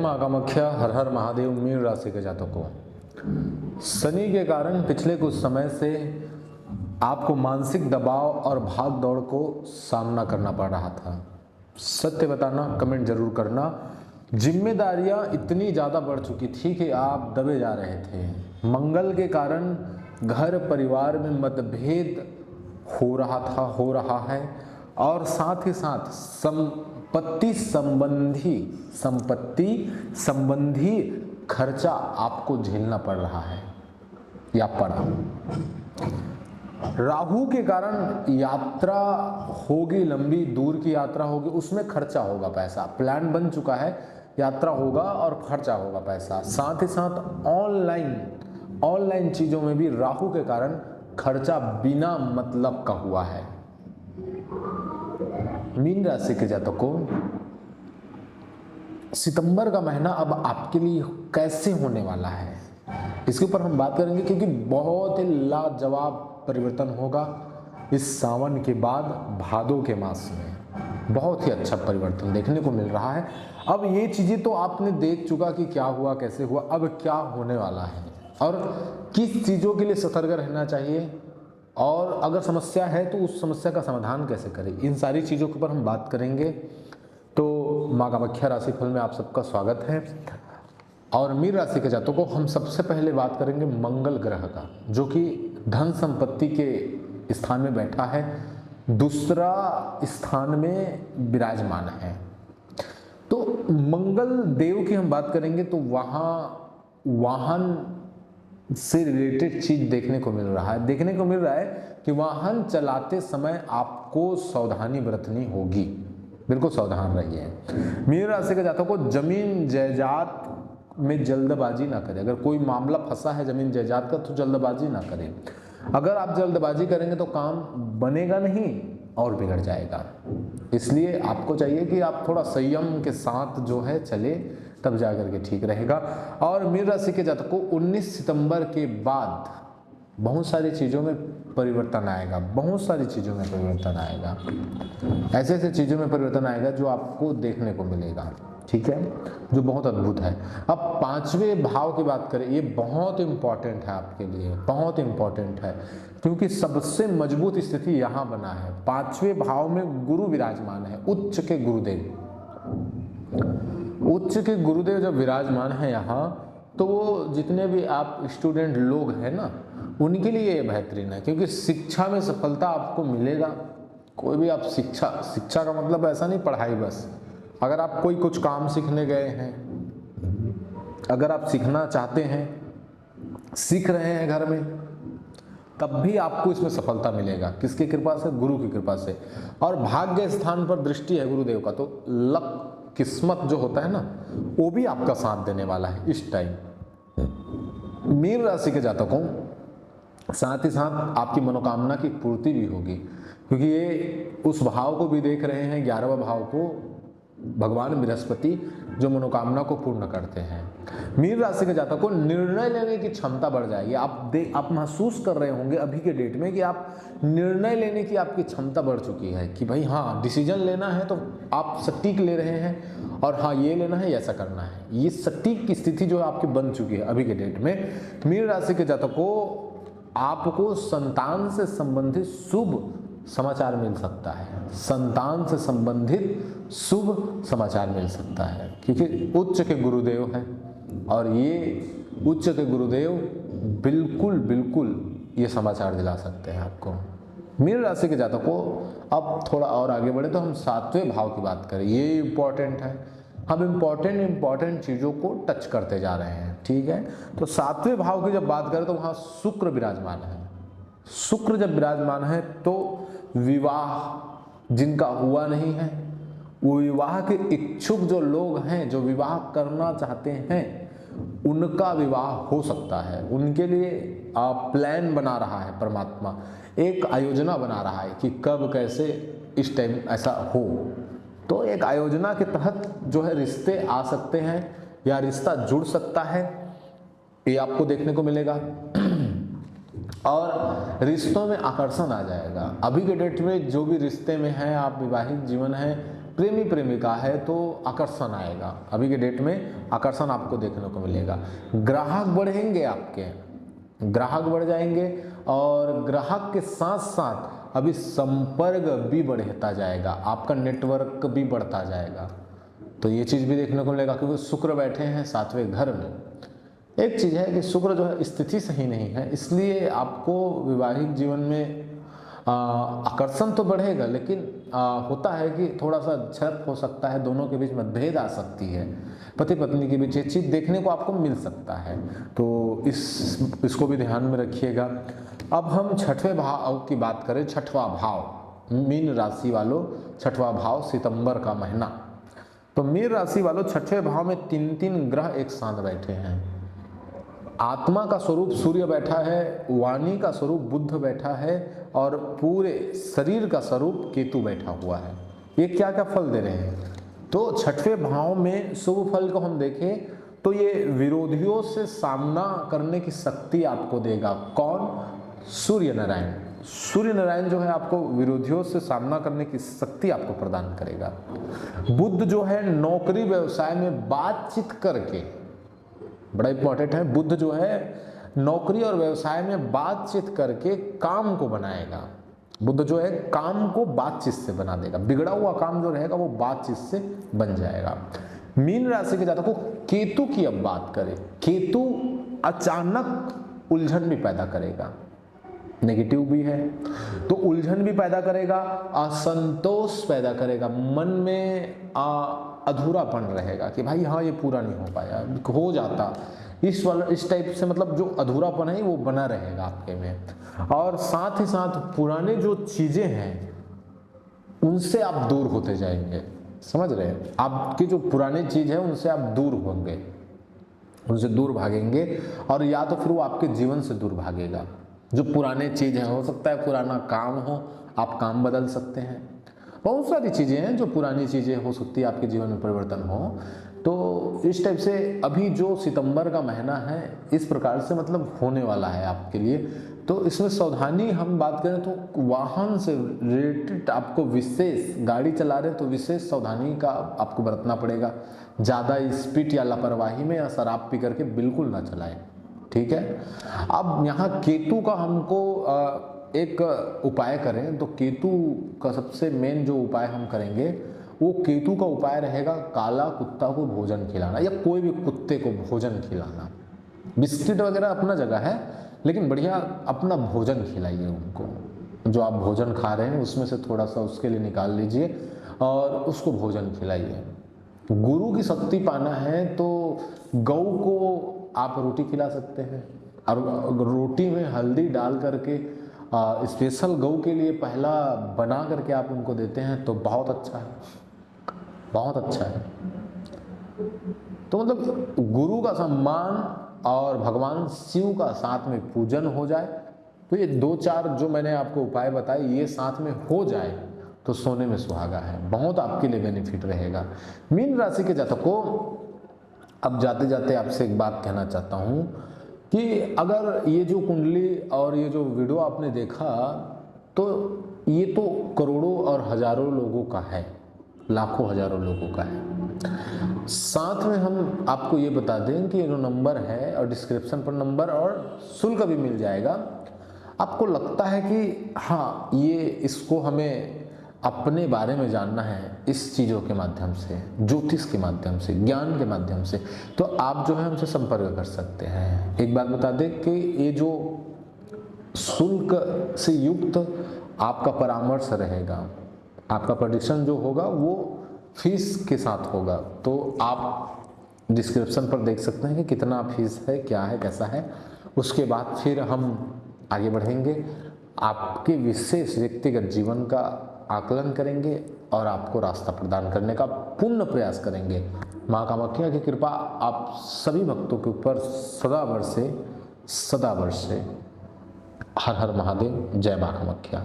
मां कामाख्या, हर हर महादेव। मीन राशि के जातकों, शनि के कारण पिछले कुछ समय से आपको मानसिक दबाव और भाग दौड़ को सामना करना पड़ रहा था। सत्य बताना, कमेंट जरूर करना। जिम्मेदारियां इतनी ज़्यादा बढ़ चुकी थी कि आप दबे जा रहे थे। मंगल के कारण घर परिवार में मतभेद हो रहा है और साथ ही साथ संपत्ति संबंधी खर्चा आपको झेलना पड़ रहा है या पड़ा। राहु के कारण यात्रा होगी, लंबी दूर की यात्रा होगी, उसमें खर्चा होगा, पैसा प्लान बन चुका है, यात्रा होगा और खर्चा होगा पैसा। साथ ही साथ ऑनलाइन चीजों में भी राहु के कारण खर्चा बिना मतलब का हुआ है। मीन राशि के जातकों, सितंबर का महीना अब आपके लिए कैसे होने वाला है, इसके ऊपर हम बात करेंगे, क्योंकि बहुत ही लाजवाब परिवर्तन होगा इस सावन के बाद भादों के मास में। बहुत ही अच्छा परिवर्तन देखने को मिल रहा है। अब ये चीजें तो आपने देख चुका कि क्या हुआ, कैसे हुआ, अब क्या होने वाला है और किस चीजों के लिए सतर्क रहना चाहिए, और अगर समस्या है तो उस समस्या का समाधान कैसे करें, इन सारी चीजों के ऊपर हम बात करेंगे। तो मां कामाख्या राशिफल में आप सबका स्वागत है। और मीन राशि के जातकों को हम सबसे पहले बात करेंगे मंगल ग्रह का, जो कि धन संपत्ति के स्थान में बैठा है, दूसरा स्थान में विराजमान है। तो मंगल देव की हम बात करेंगे तो वहाँ वाहन से रिलेटेड चीज देखने को मिल रहा है कि वाहन चलाते समय आपको सावधानी बरतनी होगी, बिल्कुल सावधान रहिए। मीन राशि के जातकों को जमीन जायदाद में जल्दबाजी ना करें। अगर कोई मामला फंसा है जमीन जायदाद का तो जल्दबाजी ना करें। अगर आप जल्दबाजी करेंगे तो काम बनेगा नहीं और बिगड़ जाएगा। इसलिए आपको चाहिए कि आप थोड़ा संयम के साथ जो है चले, तब जाकर के ठीक रहेगा। और मीन राशि के जातकों को 19 सितंबर के बाद बहुत सारी चीज़ों में परिवर्तन आएगा, ऐसे चीज़ों में परिवर्तन आएगा जो आपको देखने को मिलेगा, ठीक है, जो बहुत अद्भुत है। अब पांचवें भाव की बात करें, ये बहुत इंपॉर्टेंट है आपके लिए, बहुत इंपॉर्टेंट है, क्योंकि सबसे मजबूत स्थिति यहाँ बना है। पांचवें भाव में गुरु विराजमान है, उच्च के गुरुदेव जब विराजमान है यहाँ, तो वो जितने भी आप स्टूडेंट लोग हैं ना, उनके लिए ये बेहतरीन है, क्योंकि शिक्षा में सफलता आपको मिलेगा। कोई भी आप शिक्षा का मतलब ऐसा नहीं पढ़ाई बस। अगर आप कोई कुछ काम सीखने गए हैं, अगर आप सीखना चाहते हैं, सीख रहे हैं घर में, तब भी आपको इसमें सफलता मिलेगा। किसकी कृपा से? गुरु की कृपा से। और भाग्य स्थान पर दृष्टि है गुरुदेव का, तो लक, किस्मत जो होता है ना, वो भी आपका साथ देने वाला है इस टाइम। मीन राशि के जातकों, साथ ही साथ आपकी मनोकामना की पूर्ति भी होगी, क्योंकि ये उस भाव को भी देख रहे हैं, 11वां भाव को, भगवान बृहस्पति, जो मनोकामना को पूर्ण करते हैं। मीन राशि के जातकों को निर्णय लेने की क्षमता बढ़ जाएगी। आप महसूस कर रहे होंगे अभी के डेट में कि आप निर्णय लेने की आपकी क्षमता बढ़ चुकी है, कि भाई हाँ, डिसीजन लेना है तो आप सटीक ले रहे हैं, और हाँ, ये लेना है, ऐसा करना है। ये सटीक की स्थिति जो है आपकी बन चुकी है अभी के डेट में। मीन राशि के जातकों को आपको संतान से संबंधित शुभ समाचार मिल सकता है, संतान से संबंधित शुभ समाचार मिल सकता है, क्योंकि उच्च के गुरुदेव हैं, और ये उच्च के गुरुदेव बिल्कुल ये समाचार दिला सकते हैं आपको। मीन राशि के जातकों को अब थोड़ा और आगे बढ़े तो हम 7वें भाव की बात करें, ये इंपॉर्टेंट है। हम इम्पॉर्टेंट चीज़ों को टच करते जा रहे हैं, ठीक है। तो 7वें भाव की जब बात करें तो वहाँ शुक्र विराजमान है। शुक्र जब विराजमान है तो विवाह जिनका हुआ नहीं है, वो विवाह के इच्छुक जो लोग हैं, जो विवाह करना चाहते हैं, उनका विवाह हो सकता है। उनके लिए प्लान बना रहा है परमात्मा, एक आयोजना बना रहा है कि कब कैसे इस टाइम ऐसा हो। तो एक आयोजना के तहत जो है रिश्ते आ सकते हैं या रिश्ता जुड़ सकता है, ये आपको देखने को मिलेगा। और रिश्तों में आकर्षण आ जाएगा। अभी के डेट में जो भी रिश्ते में हैं, आप विवाहित जीवन है, प्रेमी प्रेमिका है तो आकर्षण आएगा, अभी के डेट में आकर्षण आपको देखने को मिलेगा। ग्राहक बढ़ेंगे, आपके ग्राहक बढ़ जाएंगे और ग्राहक के साथ साथ अभी संपर्क भी बढ़ता जाएगा, आपका नेटवर्क भी बढ़ता जाएगा। तो ये चीज़ भी देखने को मिलेगा क्योंकि शुक्र बैठे हैं 7वें घर में। एक चीज़ है कि शुक्र जो है स्थिति सही नहीं है, इसलिए आपको वैवाहिक जीवन में आकर्षण तो बढ़ेगा, लेकिन होता है कि थोड़ा सा झड़प हो सकता है, दोनों के बीच मतभेद आ सकती है, पति पत्नी के बीच ये चीज़ देखने को आपको मिल सकता है। तो इसको भी ध्यान में रखिएगा। अब हम छठवें भाव की बात करें। छठवां भाव, मीन राशि वालों, छठवां भाव सितंबर का महीना। तो मीन राशि वालों छठवें भाव में 3 ग्रह एक साथ बैठे हैं। आत्मा का स्वरूप सूर्य बैठा है, वाणी का स्वरूप बुध बैठा है और पूरे शरीर का स्वरूप केतु बैठा हुआ है। ये क्या क्या फल दे रहे हैं? तो छठवें भाव में शुभ फल को हम देखें तो ये विरोधियों से सामना करने की शक्ति आपको देगा। कौन? सूर्य नारायण। सूर्य नारायण जो है आपको विरोधियों से सामना करने की शक्ति आपको प्रदान करेगा। बुध जो है नौकरी व्यवसाय में बातचीत करके, बड़ा इंपॉर्टेंट है, बुध जो है नौकरी और व्यवसाय में बातचीत करके काम को बनाएगा। बुध जो है काम को बातचीत से बना देगा, बिगड़ा हुआ काम जो रहेगा वो बातचीत से बन जाएगा। मीन राशि के जातकों को केतु की अब बात करें, केतु अचानक उलझन भी पैदा करेगा, नेगेटिव भी है तो उलझन भी पैदा करेगा, असंतोष पैदा करेगा, मन में अधूरापन रहेगा कि भाई हाँ ये पूरा नहीं हो पाया, हो जाता, इस टाइप से, मतलब जो अधूरापन है वो बना रहेगा आपके में। और साथ ही साथ पुराने जो चीजें हैं उनसे आप दूर होते जाएंगे, समझ रहे हैं? आपकी जो पुरानी चीज है उनसे आप दूर होंगे, उनसे दूर भागेंगे और या तो फिर वो आपके जीवन से दूर भागेगा। जो पुराने चीज है, हो सकता है पुराना काम हो, आप काम बदल सकते हैं, बहुत सारी चीज़ें हैं जो पुरानी चीज़ें हो सकती है आपके जीवन में परिवर्तन हो। तो इस टाइप से अभी जो सितंबर का महीना है इस प्रकार से मतलब होने वाला है आपके लिए। तो इसमें सावधानी हम बात करें तो वाहन से रिलेटेड आपको विशेष, गाड़ी चला रहे तो विशेष सावधानी का आपको बरतना पड़ेगा। ज़्यादा स्पीड या लापरवाही में या शराब पी करके बिल्कुल ना चलाएं, ठीक है। अब यहाँ केतु का हमको एक उपाय करें तो केतु का सबसे मेन जो उपाय हम करेंगे वो केतु का उपाय रहेगा काला कुत्ता को भोजन खिलाना या कोई भी कुत्ते को भोजन खिलाना। बिस्किट वगैरह अपना जगह है, लेकिन बढ़िया अपना भोजन खिलाइए उनको। जो आप भोजन खा रहे हैं उसमें से थोड़ा सा उसके लिए निकाल लीजिए और उसको भोजन खिलाइए। गुरु की शक्ति पाना है तो गौ को आप रोटी खिला सकते हैं और रोटी में हल्दी डाल करके स्पेशल गौ के लिए पहला बना करके आप उनको देते हैं तो बहुत अच्छा है, बहुत अच्छा है। तो मतलब गुरु का सम्मान और भगवान शिव का साथ में पूजन हो जाए तो ये 2-4 जो मैंने आपको उपाय बताए ये साथ में हो जाए तो सोने में सुहागा है, बहुत आपके लिए बेनिफिट रहेगा। मीन राशि के जातकों अब जाते जाते आपसे एक बात कहना चाहता हूँ कि अगर ये जो कुंडली और ये जो वीडियो आपने देखा तो ये तो करोड़ों और हजारों लोगों का है, लाखों हजारों लोगों का है। साथ में हम आपको ये बता दें कि ये जो नंबर है और डिस्क्रिप्शन पर नंबर और शुल्क भी मिल जाएगा। आपको लगता है कि हाँ ये इसको हमें अपने बारे में जानना है इस चीज़ों के माध्यम से, ज्योतिष के माध्यम से, ज्ञान के माध्यम से, तो आप जो है हमसे संपर्क कर सकते हैं। एक बात बता दें कि ये जो शुल्क से युक्त आपका परामर्श रहेगा, आपका प्रेडिक्शन जो होगा वो फीस के साथ होगा। तो आप डिस्क्रिप्शन पर देख सकते हैं कि कितना फीस है, क्या है, कैसा है। उसके बाद फिर हम आगे बढ़ेंगे, आपके विशेष व्यक्तिगत जीवन का आकलन करेंगे और आपको रास्ता प्रदान करने का पूर्ण प्रयास करेंगे। माँ कामाख्या की कृपा आप सभी भक्तों के ऊपर सदा बरसे, सदा बरसे। हर हर महादेव, जय माँ कामाख्या।